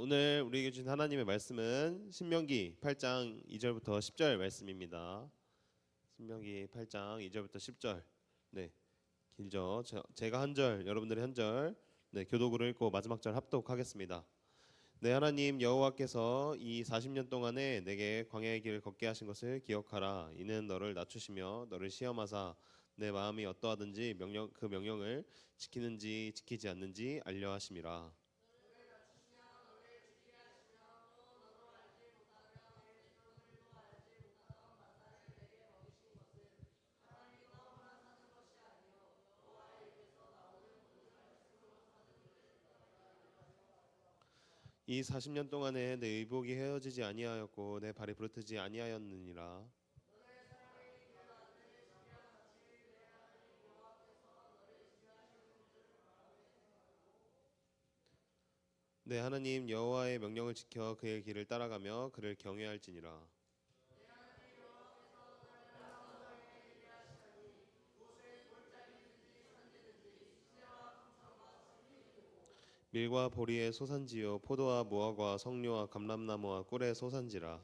오늘 우리에게 주신 하나님의 말씀은 신명기 8장 2절부터 10절 말씀입니다. 신명기 8장 2절부터 10절. 네, 길죠. 제가 한 절, 여러분들이 한 절. 네, 교독으로 읽고 마지막 절 합독하겠습니다. 내 하나님 여호와께서 이 40년 동안에 내게 광야의 길을 걷게 하신 것을 기억하라. 이는 너를 낮추시며 너를 시험하사 내 마음이 어떠하든지 그 명령을 지키는지 지키지 않는지 알려 하심이라. 이 40년 동안에 내 의복이 헤어지지 아니하였고 내 발이 부르트지 아니하였느니라. 내 하나님 여호와의 명령을 지켜 그의 길을 따라가며 그를 경외할지니라. 밀과 보리의 소산지요 포도와 무화과 석류와 감람나무와 꿀의 소산지라.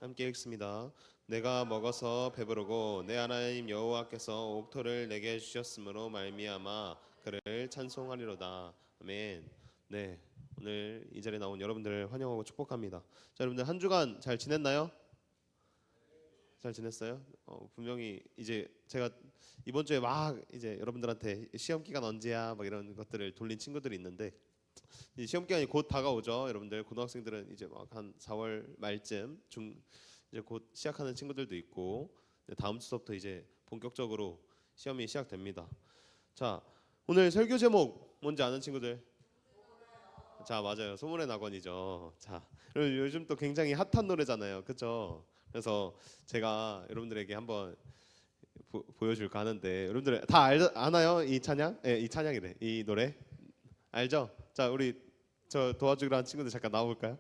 함께 읽습니다. 내가 먹어서 배부르고 내 하나님 여호와께서 옥토를 내게 주셨으므로 말미암아 그를 찬송하리로다. 아멘. 네, 오늘 이 자리에 나온 여러분들을 환영하고 축복합니다. 자, 여러분들 한 주간 잘 지냈나요? 잘 지냈어요? 분명히 이제 제가 이번 주에 막 이제 여러분들한테 시험 기간 언제야 막 이런 것들을 돌린 친구들이 있는데 이제 시험 기간이 곧 다가오죠. 여러분들 고등학생들은 이제 막 한 4월 말쯤 이제 곧 시작하는 친구들도 있고 다음 주부터 이제 본격적으로 시험이 시작됩니다. 자, 오늘 설교 제목 뭔지 아는 친구들? 자, 맞아요. 소문의 낙원이죠. 자, 요즘 또 굉장히 핫한 노래잖아요. 그렇죠? 그래서 제가 여러분들에게 한번 보여줄까 하는데 여러분들 다 아나요? 이 찬양? 네, 이 찬양이래. 이 노래 알죠? 자, 우리 저 도와주기로 한 친구들 잠깐 나와볼까요?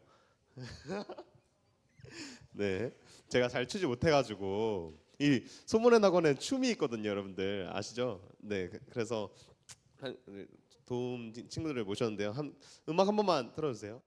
네, 제가 잘 추지 못해가지고 이 소문의 낙원에 춤이 있거든요, 여러분들 아시죠? 네, 그래서 도움 친구들을 모셨는데요. 음악 한 번만 틀어주세요.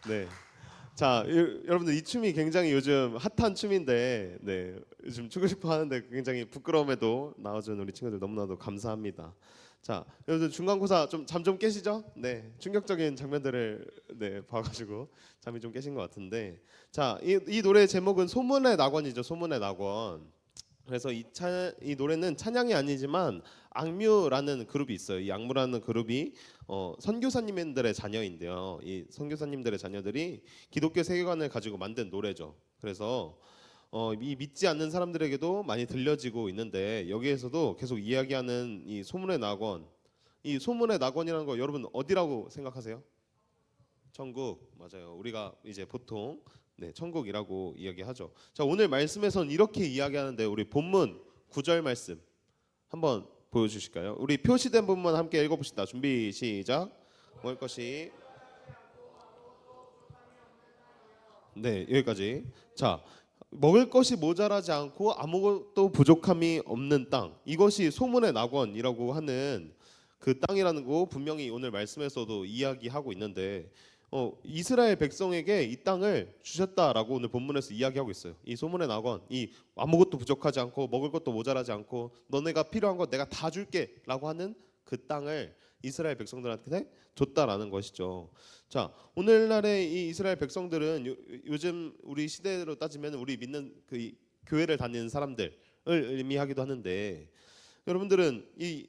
네. 자, 여러분들 이 춤이 굉장히 요즘 핫한 춤인데, 네, 요즘 추고 싶어 하는데 굉장히 부끄러움에도 나와주는 우리 친구들 너무나도 감사합니다. 자, 여러분들 중간고사 잠 좀 깨시죠? 네, 충격적인 장면들을 네 봐가지고 잠이 좀 깨신 것 같은데, 자, 이 노래의 제목은 소문의 낙원이죠. 소문의 낙원. 그래서 이 노래는 찬양이 아니지만 악뮤라는 그룹이 있어요. 이 악뮤라는 그룹이 선교사님들의 자녀인데요. 이 선교사님들의 자녀들이 기독교 세계관을 가지고 만든 노래죠. 그래서 이 믿지 않는 사람들에게도 많이 들려지고 있는데 여기에서도 계속 이야기하는 이 소문의 낙원. 이 소문의 낙원이라는 거 여러분 어디라고 생각하세요? 천국. 맞아요. 우리가 이제 보통 네, 천국이라고 이야기하죠. 자, 오늘 말씀에선 이렇게 이야기하는데 우리 본문 9절 말씀 한번 보여주실까요? 우리 표시된 부분 함께 읽어봅시다. 준비 시작. 먹을 것이 네, 여기까지. 자, 먹을 것이 모자라지 않고 아무것도 부족함이 없는 땅, 이것이 소문의 낙원이라고 하는 그 땅이라는 거 분명히 오늘 말씀에서도 이야기하고 있는데 이스라엘 백성에게 이 땅을 주셨다라고 오늘 본문에서 이야기하고 있어요. 이 소문의 낙원, 이 아무것도 부족하지 않고 먹을 것도 모자라지 않고 너네가 필요한 거 내가 다 줄게라고 하는 그 땅을 이스라엘 백성들한테 줬다라는 것이죠. 자, 오늘날의 이 이스라엘 백성들은 요즘 우리 시대로 따지면 우리 믿는 그 교회를 다니는 사람들을 의미하기도 하는데, 여러분들은 이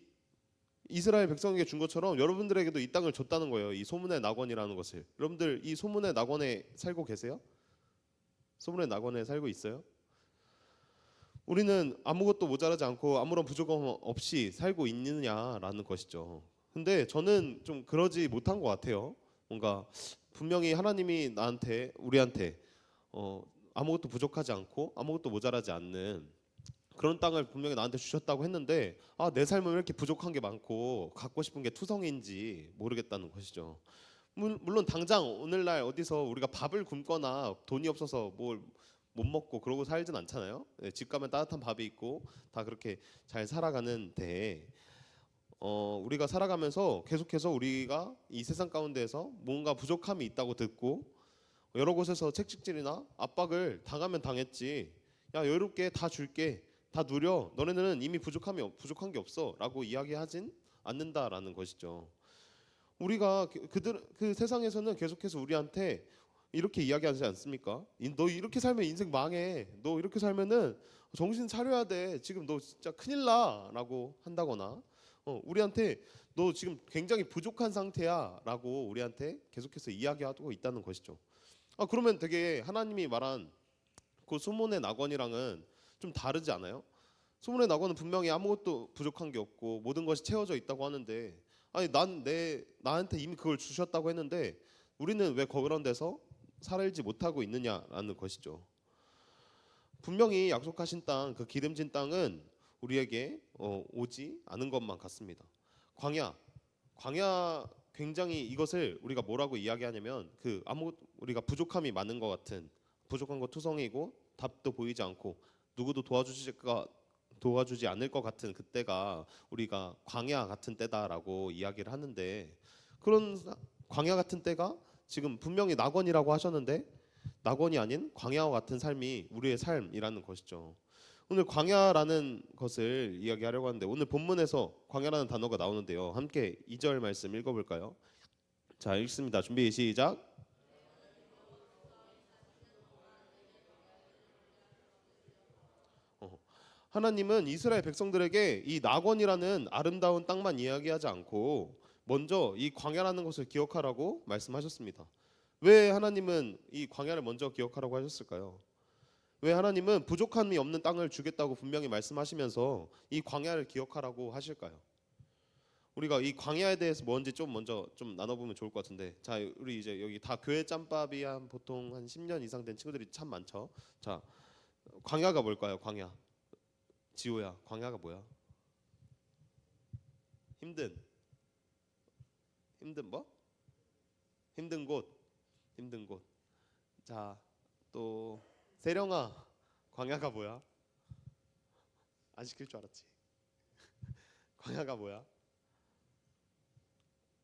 이스라엘 백성에게 준 것처럼 여러분들에게도 이 땅을 줬다는 거예요. 이 소문의 낙원이라는 것을. 여러분들 이 소문의 낙원에 살고 계세요? 소문의 낙원에 살고 있어요? 우리는 아무것도 모자라지 않고 아무런 부족함 없이 살고 있느냐라는 것이죠. 근데 저는 좀 그러지 못한 것 같아요. 뭔가 분명히 하나님이 나한테 우리한테 아무것도 부족하지 않고 아무것도 모자라지 않는 그런 땅을 분명히 나한테 주셨다고 했는데, 내 삶은 왜 이렇게 부족한 게 많고 갖고 싶은 게 투성인지 모르겠다는 것이죠. 물론 당장 오늘날 어디서 우리가 밥을 굶거나 돈이 없어서 뭘 못 먹고 그러고 살진 않잖아요. 네, 집 가면 따뜻한 밥이 있고 다 그렇게 잘 살아가는데, 우리가 살아가면서 계속해서 우리가 이 세상 가운데에서 뭔가 부족함이 있다고 듣고 여러 곳에서 채찍질이나 압박을 당하면 당했지, 야 여유롭게 다 줄게, 다 누려, 너네는 이미 부족한 게 없어라고 이야기하진 않는다라는 것이죠. 우리가 그 세상에서는 계속해서 우리한테 이렇게 이야기하지 않습니까? 너 이렇게 살면 인생 망해. 너 이렇게 살면은 정신 차려야 돼. 지금 너 진짜 큰일 나라고 한다거나, 우리한테 너 지금 굉장히 부족한 상태야라고 우리한테 계속해서 이야기하고 있다는 것이죠. 그러면 되게 하나님이 말한 그 소문의 낙원이랑은 좀 다르지 않아요? 소문의 낙원은 분명히 아무것도 부족한 게 없고 모든 것이 채워져 있다고 하는데, 아니 나한테 이미 그걸 주셨다고 했는데 우리는 왜 그런 데서 살지 못하고 있느냐라는 것이죠. 분명히 약속하신 땅, 그 기름진 땅은 우리에게 오지 않은 것만 같습니다. 광야 굉장히 이것을 우리가 뭐라고 이야기하냐면 우리가 부족함이 많은 것 같은, 부족한 것 투성이고 답도 보이지 않고 누구도 도와주지 않을 것 같은 그때가 우리가 광야 같은 때다라고 이야기를 하는데, 그런 광야 같은 때가 지금 분명히 낙원이라고 하셨는데 낙원이 아닌 광야와 같은 삶이 우리의 삶이라는 것이죠. 오늘 광야라는 것을 이야기하려고 하는데, 오늘 본문에서 광야라는 단어가 나오는데요. 함께 2절 말씀 읽어볼까요? 자, 읽습니다. 준비 시작. 하나님은 이스라엘 백성들에게 이 낙원이라는 아름다운 땅만 이야기하지 않고 먼저 이 광야라는 것을 기억하라고 말씀하셨습니다. 왜 하나님은 이 광야를 먼저 기억하라고 하셨을까요? 왜 하나님은 부족함이 없는 땅을 주겠다고 분명히 말씀하시면서 이 광야를 기억하라고 하실까요? 우리가 이 광야에 대해서 뭔지 좀 먼저 좀 나눠보면 좋을 것 같은데, 자 우리 이제 여기 다 교회 짬밥이 보통 한 10년 이상 된 친구들이 참 많죠. 자, 광야가 뭘까요? 광야. 지호야, 광야가 뭐야? 힘든 뭐? 힘든 곳, 힘든 곳. 자, 또 세령아, 광야가 뭐야? 안 시킬 줄 알았지. 광야가 뭐야?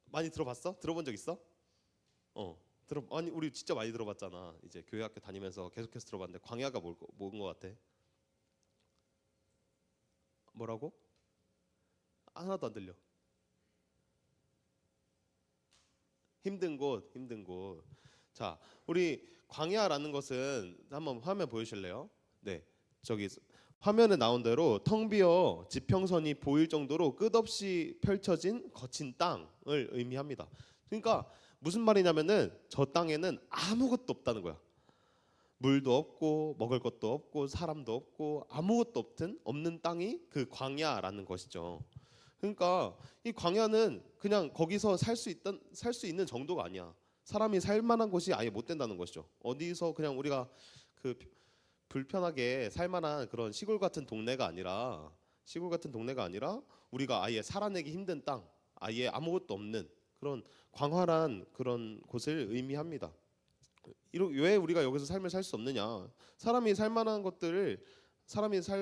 많이 들어봤어? 들어본 적 있어? 아니 우리 진짜 많이 들어봤잖아. 이제 교회 학교 다니면서 계속해서 들어봤는데 광야가 뭔 거 같아? 뭐라고? 하나도 안 들려. 힘든 곳, 힘든 곳. 자, 우리 광야라는 것은 한번 화면 보여주실래요? 네, 저기 화면에 나온 대로 텅 비어 지평선이 보일 정도로 끝없이 펼쳐진 거친 땅을 의미합니다. 그러니까 무슨 말이냐면은 저 땅에는 아무것도 없다는 거야. 물도 없고 먹을 것도 없고 사람도 없고 아무것도 없는 땅이 그 광야라는 것이죠. 그러니까 이 광야는 그냥 거기서 살 수 있는 정도가 아니야. 사람이 살 만한 곳이 아예 못 된다는 것이죠. 어디서 그냥 우리가 그 불편하게 살 만한 그런 시골 같은 동네가 아니라 우리가 아예 살아내기 힘든 땅, 아예 아무것도 없는 그런 광활한 그런 곳을 의미합니다. 왜 우리가 여기서 삶을 살 수 없느냐? 사람이 살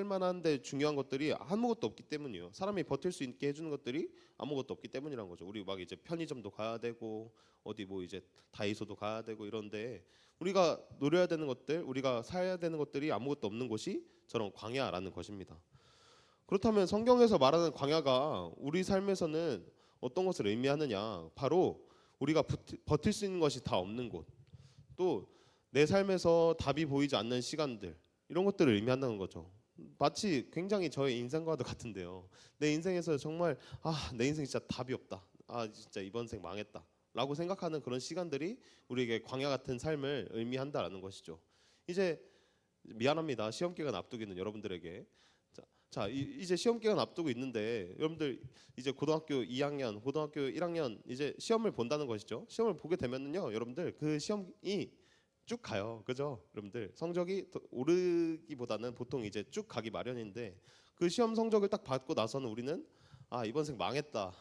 만한데 중요한 것들이 아무것도 없기 때문이에요. 사람이 버틸 수 있게 해주는 것들이 아무것도 없기 때문이란 거죠. 우리 막 이제 편의점도 가야 되고 어디 뭐 이제 다이소도 가야 되고 이런데 우리가 노려야 되는 것들, 우리가 사야 되는 것들이 아무것도 없는 곳이 저런 광야라는 것입니다. 그렇다면 성경에서 말하는 광야가 우리 삶에서는 어떤 것을 의미하느냐? 바로 우리가 버틸 수 있는 것이 다 없는 곳, 또 내 삶에서 답이 보이지 않는 시간들, 이런 것들을 의미한다는 거죠. 마치 굉장히 저의 인생과도 같은데요. 내 인생에서 정말 내 인생 진짜 답이 없다. 진짜 이번 생 망했다. 라고 생각하는 그런 시간들이 우리에게 광야 같은 삶을 의미한다라는 것이죠. 이제 미안합니다. 시험 기간 앞두고 있는 여러분들에게 이제 시험 기간 앞두고 있는데 여러분들 이제 고등학교 2학년, 고등학교 1학년 이제 시험을 본다는 것이죠. 시험을 보게 되면은요, 여러분들 그 시험이 쭉 가요. 그죠? 여러분들 성적이 오르기보다는 보통 이제 쭉 가기 마련인데 그 시험 성적을 딱 받고 나서는 우리는 이번 생 망했다.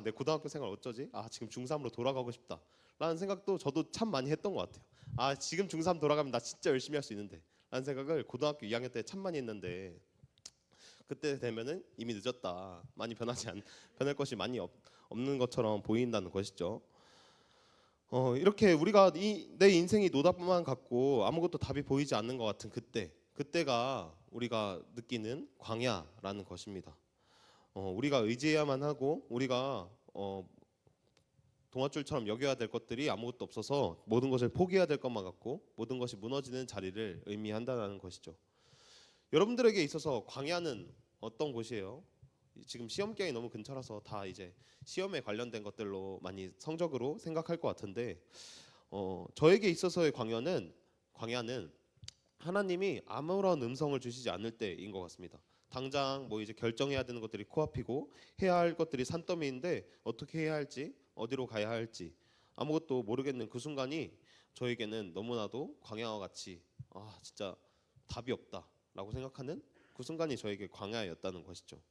내 고등학교 생활 어쩌지? 지금 중3으로 돌아가고 싶다. 라는 생각도 저도 참 많이 했던 것 같아요. 지금 중3 돌아가면 나 진짜 열심히 할 수 있는데 라는 생각을 고등학교 2학년 때 참 많이 했는데 그때 되면은 이미 늦었다. 많이 변할 것이 많이 없는 것처럼 보인다는 것이죠. 이렇게 우리가 내 인생이 노답만 같고 아무것도 답이 보이지 않는 것 같은 그때가 우리가 느끼는 광야라는 것입니다. 우리가 의지해야만 하고 우리가 동아줄처럼 여겨야 될 것들이 아무것도 없어서 모든 것을 포기해야 될 것만 같고 모든 것이 무너지는 자리를 의미한다는 것이죠. 여러분들에게 있어서 광야는 어떤 곳이에요? 지금 시험 기간이 너무 근처라서 다 이제 시험에 관련된 것들로 많이 성적으로 생각할 것 같은데 저에게 있어서의 광야는 하나님이 아무런 음성을 주시지 않을 때인 것 같습니다. 당장 뭐 이제 결정해야 되는 것들이 코앞이고 해야 할 것들이 산더미인데 어떻게 해야 할지, 어디로 가야 할지 아무것도 모르겠는 그 순간이 저에게는 너무나도 광야와 같이 진짜 답이 없다라고 생각하는 그 순간이 저에게 광야였다는 것이죠.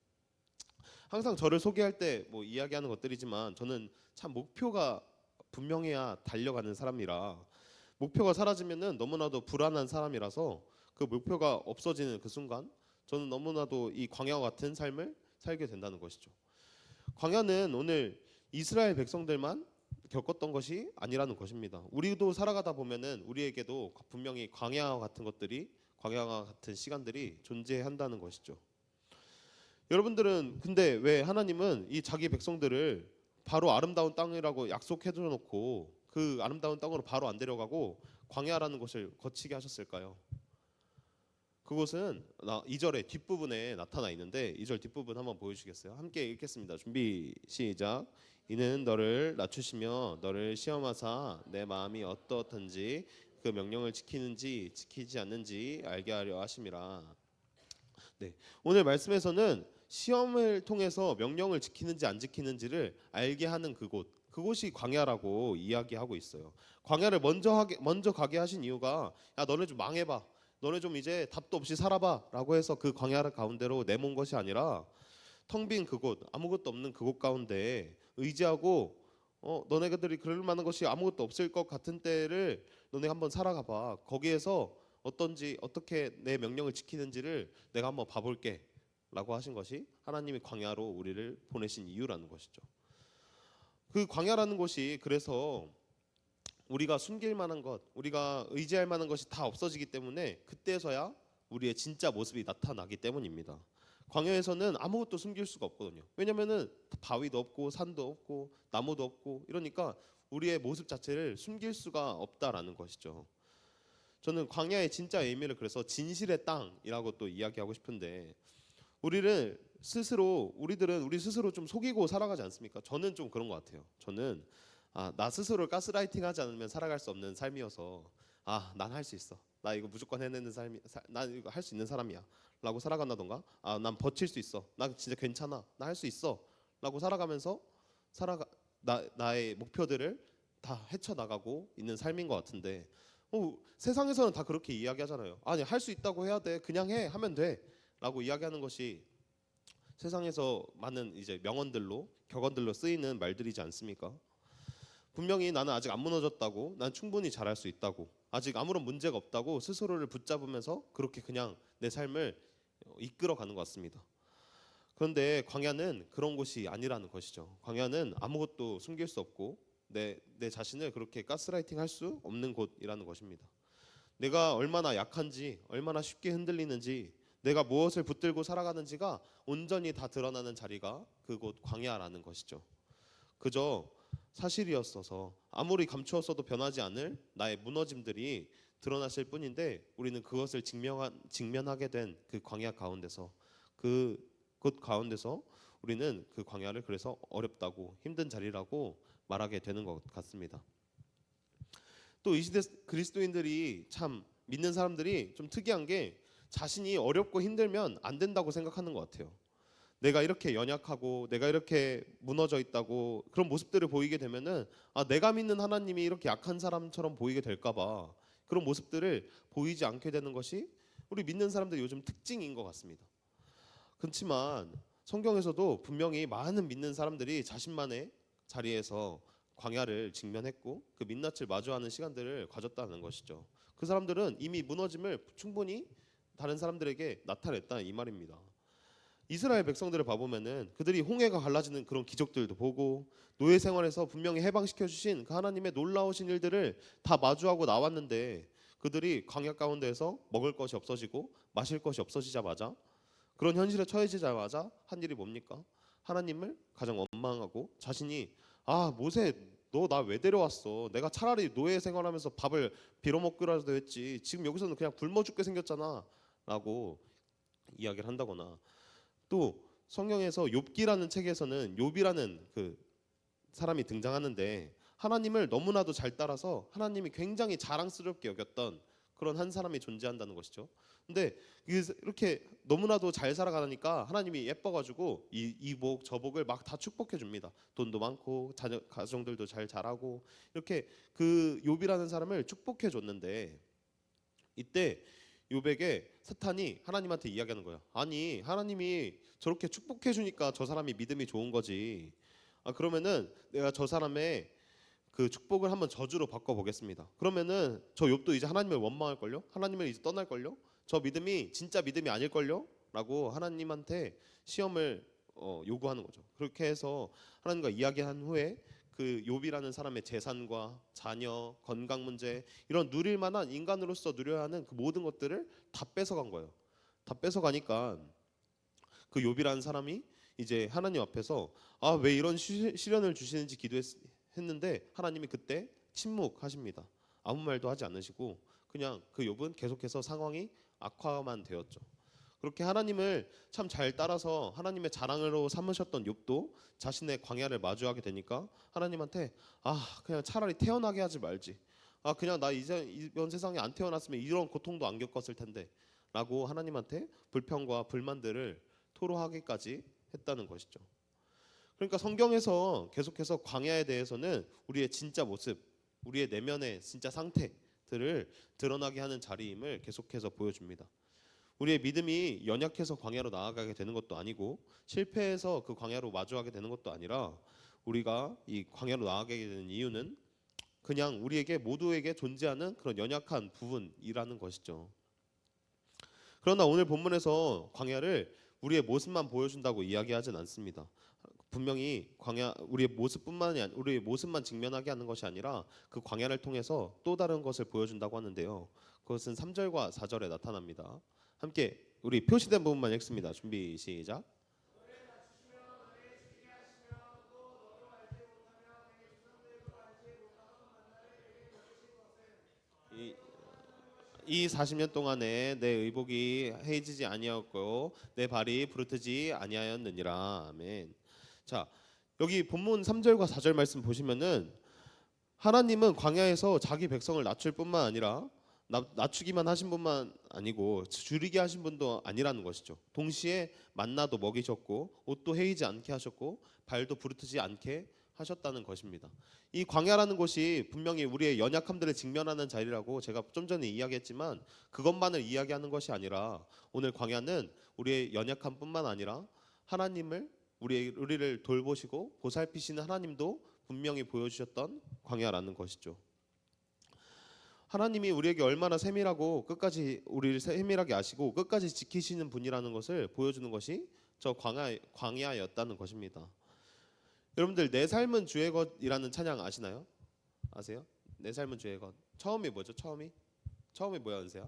항상 저를 소개할 때 뭐 이야기하는 것들이지만 저는 참 목표가 분명해야 달려가는 사람이라 목표가 사라지면은 너무나도 불안한 사람이라서 그 목표가 없어지는 그 순간 저는 너무나도 이 광야와 같은 삶을 살게 된다는 것이죠. 광야는 오늘 이스라엘 백성들만 겪었던 것이 아니라는 것입니다. 우리도 살아가다 보면은 우리에게도 분명히 광야와 같은 시간들이 존재한다는 것이죠. 여러분들은 근데 왜 하나님은 이 자기 백성들을 바로 아름다운 땅이라고 약속해 놓고 그 아름다운 땅으로 바로 안 데려가고 광야라는 것을 거치게 하셨을까요? 그것은 2절의 뒷부분에 나타나 있는데 2절 뒷부분 한번 보여주시겠어요? 함께 읽겠습니다. 준비 시작. 이는 너를 낮추시며 너를 시험하사 내 마음이 어떻든지 그 명령을 지키는지 지키지 않는지 알게 하려 하심이라. 네, 오늘 말씀에서는 시험을 통해서 명령을 지키는지 안 지키는지를 알게 하는 그곳이 광야라고 이야기하고 있어요. 광야를 먼저 가게 하신 이유가 너네 좀 망해봐, 너네 좀 이제 답도 없이 살아봐라고 해서 그 광야 가운데로 내몬 것이 아니라 텅 빈 그곳, 아무것도 없는 그곳 가운데 의지하고 너네들이 그럴 만한 것이 아무것도 없을 것 같은 때를 너네 한번 살아가봐. 거기에서 어떻게 내 명령을 지키는지를 내가 한번 봐볼게 라고 하신 것이 하나님이 광야로 우리를 보내신 이유라는 것이죠. 그 광야라는 곳이 그래서 우리가 숨길 만한 것, 우리가 의지할 만한 것이 다 없어지기 때문에 그때서야 우리의 진짜 모습이 나타나기 때문입니다. 광야에서는 아무것도 숨길 수가 없거든요. 왜냐면은 바위도 없고 산도 없고 나무도 없고 이러니까 우리의 모습 자체를 숨길 수가 없다라는 것이죠. 저는 광야의 진짜 의미를 그래서 진실의 땅이라고 또 이야기하고 싶은데 우리들은 우리 스스로 좀 속이고 살아가지 않습니까? 저는 좀 그런 것 같아요. 저는 나 스스로를 가스라이팅하지 않으면 살아갈 수 없는 삶이어서 난 할 수 있어. 나 이거 무조건 해내는 삶이 난 이거 할 수 있는 사람이야라고 살아간다던가 난 버틸 수 있어. 나 진짜 괜찮아. 나 할 수 있어라고 살아가면서 나의 목표들을 다 헤쳐나가고 있는 삶인 것 같은데 세상에서는 다 그렇게 이야기하잖아요. 아니 할 수 있다고 해야 돼. 그냥 하면 돼라고 이야기하는 것이 세상에서 많은 이제 명언들로 격언들로 쓰이는 말들이지 않습니까? 분명히 나는 아직 안 무너졌다고, 난 충분히 잘할 수 있다고, 아직 아무런 문제가 없다고 스스로를 붙잡으면서 그렇게 그냥 내 삶을 이끌어가는 것 같습니다. 그런데 광야는 그런 곳이 아니라는 것이죠. 광야는 아무것도 숨길 수 없고 내 자신을 그렇게 가스라이팅 할 수 없는 곳이라는 것입니다. 내가 얼마나 약한지, 얼마나 쉽게 흔들리는지, 내가 무엇을 붙들고 살아가는지가 온전히 다 드러나는 자리가 그곳 광야라는 것이죠. 그저 사실이었어서 아무리 감추었어도 변하지 않을 나의 무너짐들이 드러났을 뿐인데 우리는 그것을 직면하게 된 그 광야 가운데서 그곳 가운데서 우리는 그 광야를 그래서 어렵다고 힘든 자리라고 말하게 되는 것 같습니다. 또 이 시대 그리스도인들이 참 믿는 사람들이 좀 특이한 게 자신이 어렵고 힘들면 안 된다고 생각하는 것 같아요. 내가 이렇게 연약하고 내가 이렇게 무너져 있다고 그런 모습들을 보이게 되면은 내가 믿는 하나님이 이렇게 약한 사람처럼 보이게 될까 봐 그런 모습들을 보이지 않게 되는 것이 우리 믿는 사람들의 요즘 특징인 것 같습니다. 그렇지만 성경에서도 분명히 많은 믿는 사람들이 자신만의 자리에서 광야를 직면했고 그 민낯을 마주하는 시간들을 가졌다는 것이죠. 그 사람들은 이미 무너짐을 충분히 다른 사람들에게 나타냈다 이 말입니다. 이스라엘 백성들을 봐보면은 그들이 홍해가 갈라지는 그런 기적들도 보고 노예 생활에서 분명히 해방시켜 주신 그 하나님의 놀라우신 일들을 다 마주하고 나왔는데 그들이 광야 가운데에서 먹을 것이 없어지고 마실 것이 없어지자마자 그런 현실에 처해지자마자 한 일이 뭡니까? 하나님을 가장 원망하고 자신이 모세 너 나 왜 데려왔어? 내가 차라리 노예 생활하면서 밥을 빌어먹기라도 했지. 지금 여기서는 그냥 굶어 죽게 생겼잖아. 라고 이야기를 한다거나 또 성경에서 욥기라는 책에서는 욥이라는 그 사람이 등장하는데 하나님을 너무나도 잘 따라서 하나님이 굉장히 자랑스럽게 여겼던 그런 한 사람이 존재한다는 것이죠. 근데 이렇게 너무나도 잘 살아가니까 하나님이 예뻐가지고 이 복 저 복을 막 다 축복해 줍니다. 돈도 많고 자녀 가정들도 잘 자라고 이렇게 그 욥이라는 사람을 축복해 줬는데 이때 욥에게 사탄이 하나님한테 이야기하는 거예요. 아니 하나님이 저렇게 축복해 주니까 저 사람이 믿음이 좋은 거지. 그러면은 내가 저 사람의 그 축복을 한번 저주로 바꿔 보겠습니다. 그러면은 저 욥도 이제 하나님을 원망할 걸요. 하나님을 이제 떠날 걸요. 저 믿음이 진짜 믿음이 아닐 걸요.라고 하나님한테 시험을 요구하는 거죠. 그렇게 해서 하나님과 이야기한 후에 그 욥이라는 사람의 재산과 자녀, 건강 문제 이런 누릴 만한 인간으로서 누려야 하는 그 모든 것들을 다 뺏어간 거예요. 다 뺏어가니까 그 욥이라는 사람이 이제 하나님 앞에서 왜 이런 시련을 주시는지 기도했는데 하나님이 그때 침묵하십니다. 아무 말도 하지 않으시고 그냥 그 욥은 계속해서 상황이 악화만 되었죠. 그렇게 하나님을 참 잘 따라서 하나님의 자랑으로 삼으셨던 욥도 자신의 광야를 마주하게 되니까 하나님한테 그냥 차라리 태어나게 하지 말지. 그냥 나 이제 이번 세상에 안 태어났으면 이런 고통도 안 겪었을 텐데라고 하나님한테 불평과 불만들을 토로하기까지 했다는 것이죠. 그러니까 성경에서 계속해서 광야에 대해서는 우리의 진짜 모습, 우리의 내면의 진짜 상태들을 드러나게 하는 자리임을 계속해서 보여줍니다. 우리의 믿음이 연약해서 광야로 나아가게 되는 것도 아니고 실패해서 그 광야로 마주하게 되는 것도 아니라 우리가 이 광야로 나아가게 되는 이유는 그냥 우리에게 모두에게 존재하는 그런 연약한 부분이라는 것이죠. 그러나 오늘 본문에서 광야를 우리의 모습만 보여준다고 이야기하진 않습니다. 분명히 광야 우리의 우리의 모습만 직면하게 하는 것이 아니라 그 광야를 통해서 또 다른 것을 보여준다고 하는데요. 그것은 3절과 4절에 나타납니다. 함께 우리 표시된 부분만 읽습니다. 준비 시작. 이 40년 동안에 내 의복이 해지지 아니하였고 내 발이 부르트지 아니하였느니라. 아멘. 자, 여기 본문 3절과 4절 말씀 보시면은 하나님은 광야에서 자기 백성을 낮출 뿐만 아니라 낮추기만 하신 분만 아니고 줄이게 하신 분도 아니라는 것이죠. 동시에 만나도 먹이셨고 옷도 헤이지 않게 하셨고 발도 부르트지 않게 하셨다는 것입니다. 이 광야라는 곳이 분명히 우리의 연약함들을 직면하는 자리라고 제가 좀 전에 이야기했지만 그것만을 이야기하는 것이 아니라 오늘 광야는 우리의 연약함뿐만 아니라 하나님을 우리를 돌보시고 보살피시는 하나님도 분명히 보여주셨던 광야라는 것이죠. 하나님이 우리에게 얼마나 세밀하고 끝까지 우리를 세밀하게 아시고 끝까지 지키시는 분이라는 것을 보여주는 것이 저 광야였다는 것입니다. 여러분들 내 삶은 주의 것이라는 찬양 아시나요? 아세요? 내 삶은 주의 것. 처음이 뭐죠? 처음이 뭐야, 은세야?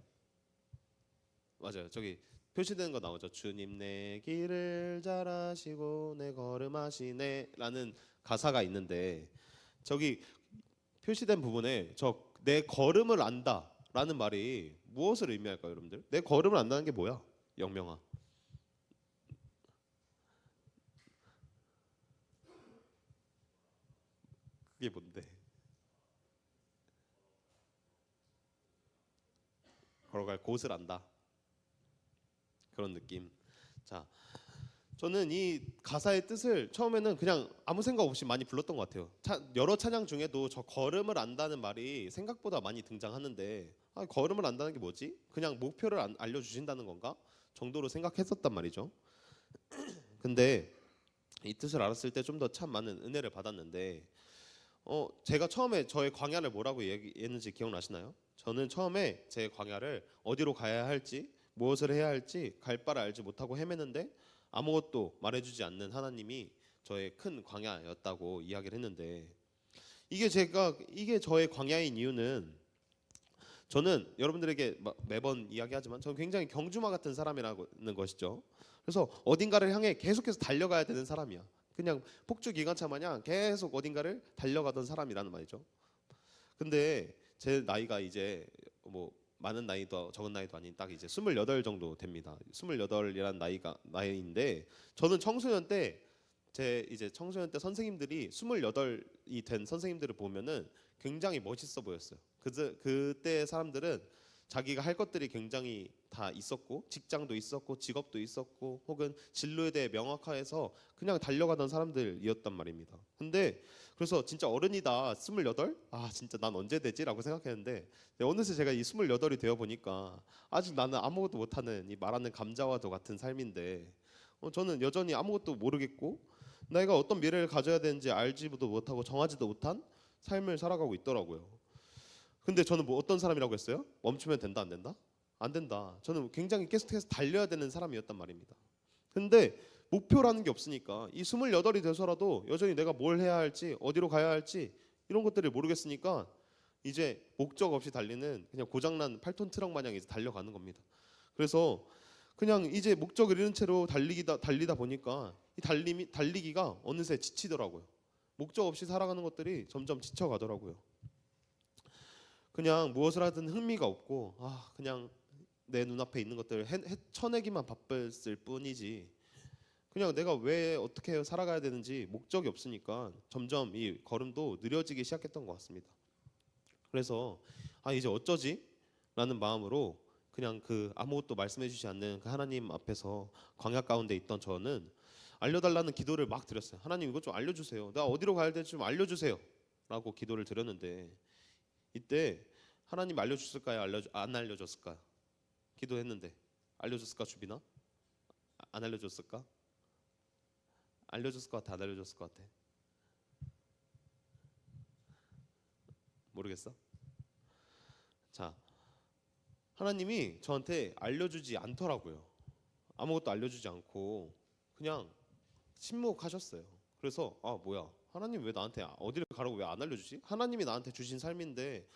맞아요. 저기 표시되는 거 나오죠. 주님 내 길을 잘 아시고 내 걸음하시네라는 가사가 있는데 저기 표시된 부분에 저 내 걸음을 안다라는 말이 무엇을 의미할까요, 여러분들? 내 걸음을 안다는 게 뭐야? 영명아. 그게 뭔데? 걸어갈 곳을 안다. 그런 느낌. 자, 저는 이 가사의 뜻을 처음에는 그냥 아무 생각 없이 많이 불렀던 것 같아요. 여러 찬양 중에도 저 걸음을 안다는 말이 생각보다 많이 등장하는데 걸음을 안다는 게 뭐지? 그냥 목표를 알려주신다는 건가? 정도로 생각했었단 말이죠. 근데 이 뜻을 알았을 때 좀 더 참 많은 은혜를 받았는데 제가 처음에 저의 광야를 뭐라고 얘기했는지 기억나시나요? 저는 처음에 제 광야를 어디로 가야 할지 무엇을 해야 할지 갈 바를 알지 못하고 헤매는데 아무것도 말해주지 않는 하나님이 저의 큰 광야였다고 이야기를 했는데 이게 저의 광야인 이유는 저는 여러분들에게 매번 이야기하지만 저는 굉장히 경주마 같은 사람이라는 것이죠. 그래서 어딘가를 향해 계속해서 달려가야 되는 사람이야. 그냥 폭주 기관차 마냥 계속 어딘가를 달려가던 사람이라는 말이죠. 근데 제 나이가 이제 뭐 많은 나이도 적은 나이도 아닌 딱 이제 28 정도 됩니다. 28이라는 나이인데 저는 청소년 때 제 이제 청소년 때 선생님들이 28이 된 선생님들을 보면은 굉장히 멋있어 보였어요. 그때 사람들은 자기가 할 것들이 굉장히 다 있었고 직장도 있었고 직업도 있었고 혹은 진로에 대해 명확해서 그냥 달려가던 사람들이었단 말입니다. 근데 그래서 진짜 어른이다 28? 아 진짜 난 언제 되지라고 생각했는데 어느새 제가 이 28이 되어 보니까 아직 나는 아무것도 못하는 이 말하는 감자와도 같은 삶인데 저는 여전히 아무것도 모르겠고 내가 어떤 미래를 가져야 되는지 알지도 못하고 정하지도 못한 삶을 살아가고 있더라고요. 근데 저는 뭐 어떤 사람이라고 했어요? 멈추면 된다 안 된다? 안 된다. 저는 굉장히 계속해서 달려야 되는 사람이었단 말입니다. 근데 목표라는 게 없으니까 이 28이 돼서라도 여전히 내가 뭘 해야 할지 어디로 가야 할지 이런 것들을 모르겠으니까 이제 목적 없이 달리는 그냥 고장난 8톤 트럭 마냥 이제 달려가는 겁니다. 그래서 그냥 이제 목적을 잃은 채로 달리다 보니까 이 달리기가 어느새 지치더라고요. 목적 없이 살아가는 것들이 점점 지쳐가더라고요. 그냥 무엇을 하든 흥미가 없고 그냥 내 눈앞에 있는 것들을 쳐내기만 바빴을 뿐이지 그냥 내가 왜 어떻게 살아가야 되는지 목적이 없으니까 점점 이 걸음도 느려지기 시작했던 것 같습니다. 그래서 이제 어쩌지? 라는 마음으로 그냥 그 아무것도 말씀해 주지 않는 그 하나님 앞에서 광야 가운데 있던 저는 알려달라는 기도를 막 드렸어요. 하나님 이것 좀 알려주세요. 나 어디로 가야 될지 좀 알려주세요 라고 기도를 드렸는데 이때 하나님 알려줬을까요? 안 알려줬을까요? 기도했는데 알려줬을까 주빈아? 안 알려줬을까? 알려줬을 것 같아? 안 알려줬을 것 같아? 모르겠어? 자, 하나님이 저한테 알려주지 않더라고요. 아무것도 알려주지 않고 그냥 침묵하셨어요. 그래서 뭐야? 하나님 왜 나한테 어디를 가라고 왜 안 알려주지? 하나님이 나한테 주신 삶인데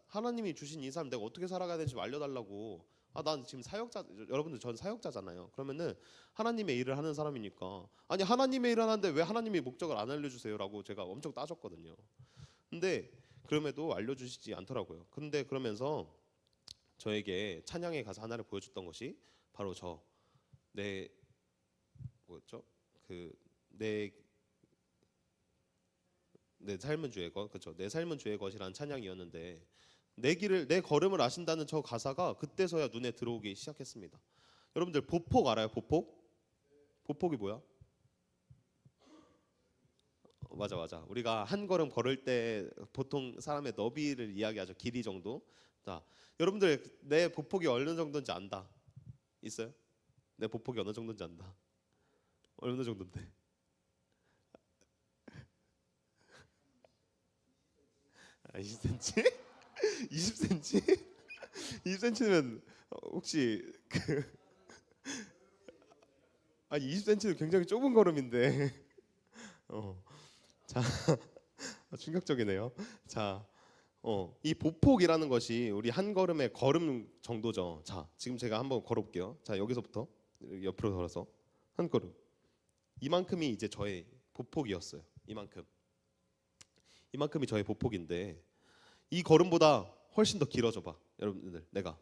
하나님이 주신 이 삶 내가 어떻게 살아가야 되는지 알려달라고. 난 지금 사역자 여러분들 전 사역자잖아요. 그러면은 하나님의 일을 하는 사람이니까 아니 하나님의 일을 하는데 왜 하나님의 목적을 안 알려주세요라고 제가 엄청 따졌거든요. 근데 그럼에도 알려주시지 않더라고요. 근데 그러면서 저에게 찬양의 가사 하나를 보여줬던 것이 바로 내 뭐였죠? 그내 내 삶은 주의 것, 그렇죠? 내 삶은 주의 것이라는 찬양이었는데 내 걸음을 아신다는 저 가사가 그때서야 눈에 들어오기 시작했습니다. 여러분들 보폭 알아요? 보폭? 보폭이 뭐야? 맞아. 우리가 한 걸음 걸을 때 보통 사람의 너비를 이야기하죠. 길이 정도. 자, 여러분들 내 보폭이 어느 정도인지 안다. 있어요? 내 보폭이 어느 정도인지 안다. 어느 정도인데? 20cm? 20cm? 20cm면 혹시 20cm는 굉장히 좁은 걸음인데 자 충격적이네요. 자 이 보폭이라는 것이 우리 한 걸음의 걸음 정도죠. 자, 지금 제가 한번 걸어볼게요. 자, 여기서부터 옆으로 걸어서 한 걸음. 이만큼이 이제 저의 보폭이었어요. 이만큼이 저의 보폭인데 이 걸음보다 훨씬 더 길어져 봐. 여러분들, 내가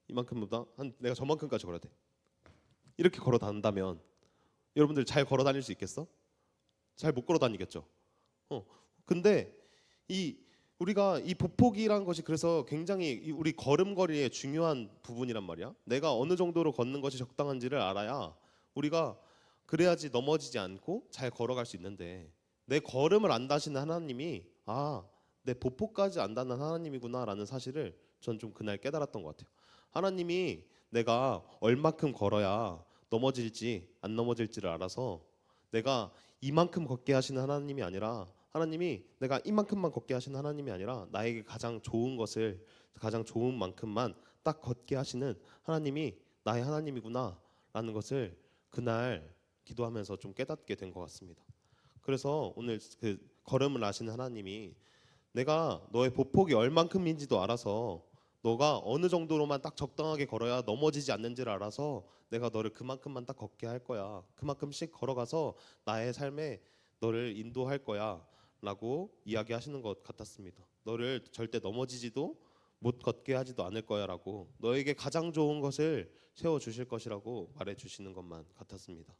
이만큼보다 내가 저만큼까지 걸어야 돼. 이렇게 걸어 다닌다면 여러분들 잘 걸어 다닐 수 있겠어? 잘 못 걸어 다니겠죠. 근데 이 우리가 이 보폭이란 것이 그래서 굉장히 우리 걸음걸이의 중요한 부분이란 말이야. 내가 어느 정도로 걷는 것이 적당한지를 알아야 우리가 그래야지 넘어지지 않고 잘 걸어갈 수 있는데 내 걸음을 안다시는 하나님이 내 보폭까지 안다는 하나님이구나라는 사실을 전 좀 그날 깨달았던 것 같아요. 하나님이 내가 얼마큼 걸어야 넘어질지 안 넘어질지를 알아서 내가 이만큼 걷게 하시는 하나님이 아니라 하나님이 내가 이만큼만 걷게 하시는 하나님이 아니라 나에게 가장 좋은 것을 가장 좋은 만큼만 딱 걷게 하시는 하나님이 나의 하나님이구나라는 것을 그날 기도하면서 좀 깨닫게 된 것 같습니다. 그래서 오늘 그 걸음을 아시는 하나님이 내가 너의 보폭이 얼만큼인지도 알아서 너가 어느 정도로만 딱 적당하게 걸어야 넘어지지 않는지를 알아서 내가 너를 그만큼만 딱 걷게 할 거야. 그만큼씩 걸어가서 나의 삶에 너를 인도할 거야 라고 이야기하시는 것 같았습니다. 너를 절대 넘어지지도 못 걷게 하지도 않을 거야 라고 너에게 가장 좋은 것을 세워주실 것이라고 말해주시는 것만 같았습니다.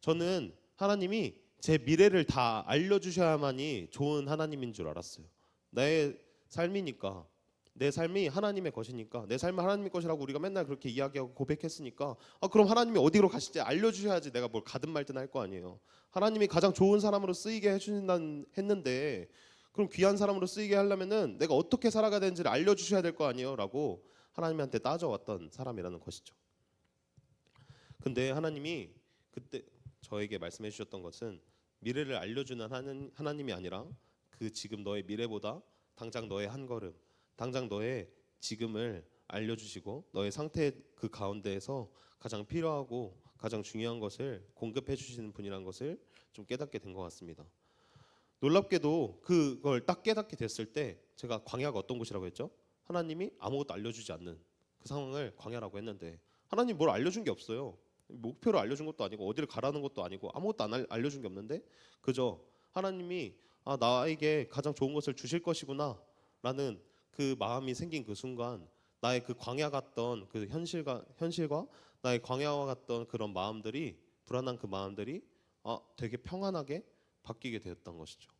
저는 하나님이 제 미래를 다 알려주셔야만이 좋은 하나님인 줄 알았어요. 내 삶이니까 내 삶이 하나님의 것이니까 내 삶은 하나님의 것이라고 우리가 맨날 그렇게 이야기하고 고백했으니까 그럼 하나님이 어디로 가실지 알려주셔야지 내가 뭘 가든 말든 할 거 아니에요. 하나님이 가장 좋은 사람으로 쓰이게 해주신다는 했는데 그럼 귀한 사람으로 쓰이게 하려면은 내가 어떻게 살아가야 되는지를 알려주셔야 될 거 아니에요 라고 하나님한테 따져왔던 사람이라는 것이죠. 근데 하나님이 그때 저에게 말씀해 주셨던 것은 미래를 알려주는 하나님이 아니라 그 지금 너의 미래보다 당장 너의 한 걸음 당장 너의 지금을 알려주시고 너의 상태 그 가운데에서 가장 필요하고 가장 중요한 것을 공급해 주시는 분이라는 것을 좀 깨닫게 된 것 같습니다. 놀랍게도 그걸 딱 깨닫게 됐을 때 제가 광야가 어떤 곳이라고 했죠? 하나님이 아무것도 알려주지 않는 그 상황을 광야라고 했는데 하나님 뭘 알려준 게 없어요. 목표를 알려준 것도 아니고 어디를 가라는 것도 아니고 아무것도 안 알려준 게 없는데 그저 하나님이 나에게 가장 좋은 것을 주실 것이구나 라는 그 마음이 생긴 그 순간 나의 그 광야 같던 그 현실과 나의 광야와 같던 그런 마음들이 불안한 그 마음들이 되게 평안하게 바뀌게 되었던 것이죠.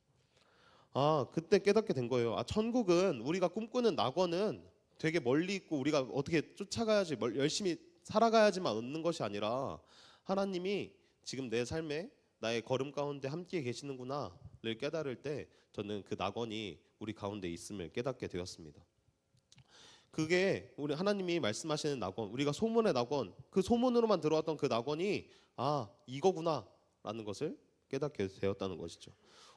그때 깨닫게 된 거예요. 천국은 우리가 꿈꾸는 낙원은 되게 멀리 있고 우리가 어떻게 쫓아가야지 열심히 살아가야지만 얻는 것이 아니라 하나님이 지금 내 삶에 나의 걸음 가운데 함께 계시는구나를 깨달을 때 저는 그 낙원이 우리 가운데 있음을 깨닫게 되었습니다. 그게 우리 하나님이 말씀하시는 낙원, 우리가 소문의 낙원, 그 소문으로만 들어왔던 그 낙원이 이거구나라는 것을 깨닫게 되었다는 것이죠.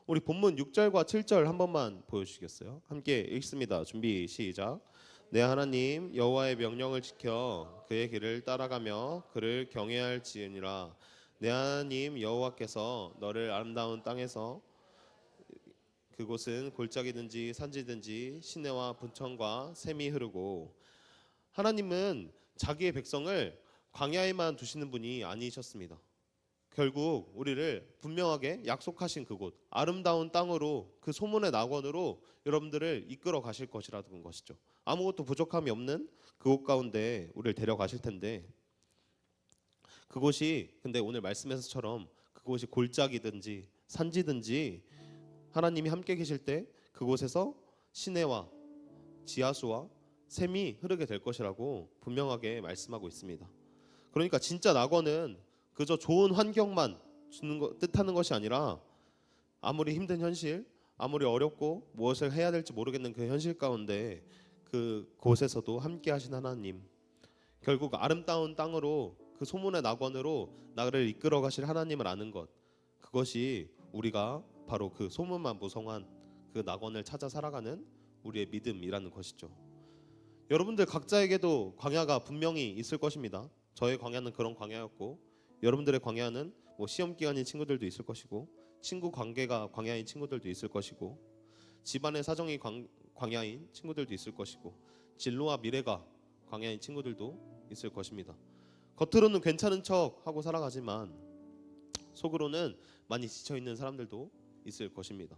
우리 본문 6절과 7절 한 번만 보여주시겠어요? 함께 읽습니다. 준비 시작. 내 하나님 여호와의 명령을 지켜 그의 길을 따라가며 그를 경외할지니라. 내 하나님 여호와께서 너를 아름다운 땅에서 그곳은 골짜기든지 산지든지 시내와 분천과 샘이 흐르고 하나님은 자기의 백성을 광야에만 두시는 분이 아니셨습니다. 결국 우리를 분명하게 약속하신 그곳 아름다운 땅으로 그 소문의 낙원으로 여러분들을 이끌어 가실 것이라는 것이죠. 아무것도 부족함이 없는 그곳 가운데 우리를 데려가실 텐데 그곳이 근데 오늘 말씀에서처럼 그곳이 골짜기든지 산지든지 하나님이 함께 계실 때 그곳에서 시내와 지하수와 샘이 흐르게 될 것이라고 분명하게 말씀하고 있습니다. 그러니까 진짜 낙원은 그저 좋은 환경만 뜻하는 것이 아니라 아무리 힘든 현실, 아무리 어렵고 무엇을 해야 될지 모르겠는 그 현실 가운데 그 곳에서도 함께 하신 하나님, 결국 아름다운 땅으로 그 소문의 낙원으로 나를 이끌어 가실 하나님을 아는 것, 그것이 우리가 바로 그 소문만 무성한 그 낙원을 찾아 살아가는 우리의 믿음이라는 것이죠. 여러분들 각자에게도 광야가 분명히 있을 것입니다. 저의 광야는 그런 광야였고 여러분들의 광야는 시험 기간인 친구들도 있을 것이고 친구 관계가 광야인 친구들도 있을 것이고 집안의 사정이 광야인 친구들도 있을 것이고 진로와 미래가 광야인 친구들도 있을 것입니다. 겉으로는 괜찮은 척 하고 살아가지만 속으로는 많이 지쳐 있는 사람들도 있을 것입니다.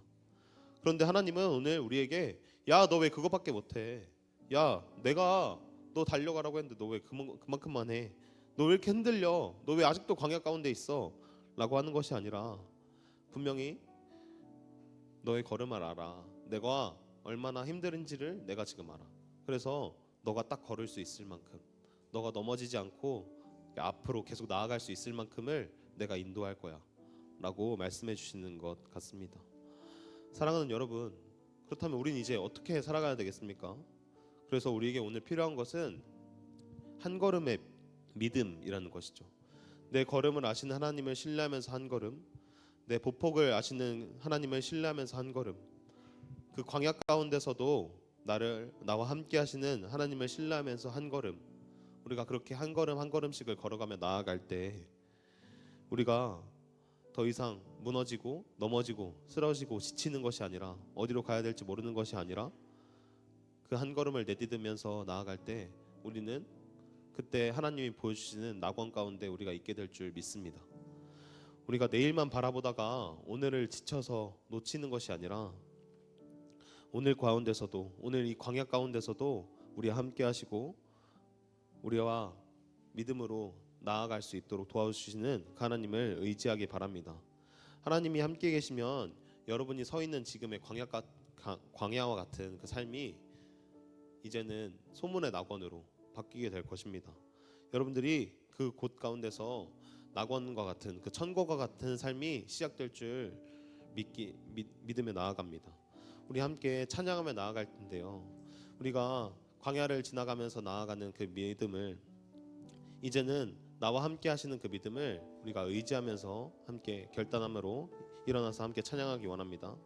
그런데 하나님은 오늘 우리에게 야, 너 왜 그거밖에 못해? 야, 내가 너 달려가라고 했는데 너 왜 그만큼만 해? 너 왜 이렇게 흔들려? 너 왜 아직도 광야 가운데 있어? 라고 하는 것이 아니라 분명히 너의 걸음을 알아. 내가 얼마나 힘든지를 내가 지금 알아. 그래서 너가 딱 걸을 수 있을 만큼, 너가 넘어지지 않고 앞으로 계속 나아갈 수 있을 만큼을 내가 인도할 거야 라고 말씀해 주시는 것 같습니다. 사랑하는 여러분, 그렇다면 우리는 이제 어떻게 살아가야 되겠습니까? 그래서 우리에게 오늘 필요한 것은 한 걸음의 믿음이라는 것이죠. 내 걸음을 아시는 하나님을 신뢰하면서 한 걸음, 내 보폭을 아시는 하나님을 신뢰하면서 한 걸음, 그 광야 가운데서도 나와 함께 하시는 하나님을 신뢰하면서 한 걸음, 우리가 그렇게 한 걸음 한 걸음씩을 걸어가며 나아갈 때 우리가 더 이상 무너지고 넘어지고 쓰러지고 지치는 것이 아니라, 어디로 가야 될지 모르는 것이 아니라 그 한 걸음을 내딛으면서 나아갈 때 우리는 그때 하나님이 보여주시는 낙원 가운데 우리가 있게 될 줄 믿습니다. 우리가 내일만 바라보다가 오늘을 지쳐서 놓치는 것이 아니라 오늘 가운데서도, 오늘 이 광야 가운데서도 우리와 함께 하시고 우리와 믿음으로 나아갈 수 있도록 도와주시는 하나님을 의지하기 바랍니다. 하나님이 함께 계시면 여러분이 서 있는 지금의 광야와 같은 그 삶이 이제는 소문의 낙원으로 바뀌게 될 것입니다. 여러분들이 그 곳 가운데서 낙원과 같은, 그 천국과 같은 삶이 시작될 줄 믿으며 나아갑니다. 우리 함께 찬양하며 나아갈 텐데요, 우리가 광야를 지나가면서 나아가는 그 믿음을, 이제는 나와 함께 하시는 그 믿음을 우리가 의지하면서 함께 결단함으로 일어나서 함께 찬양하기 원합니다.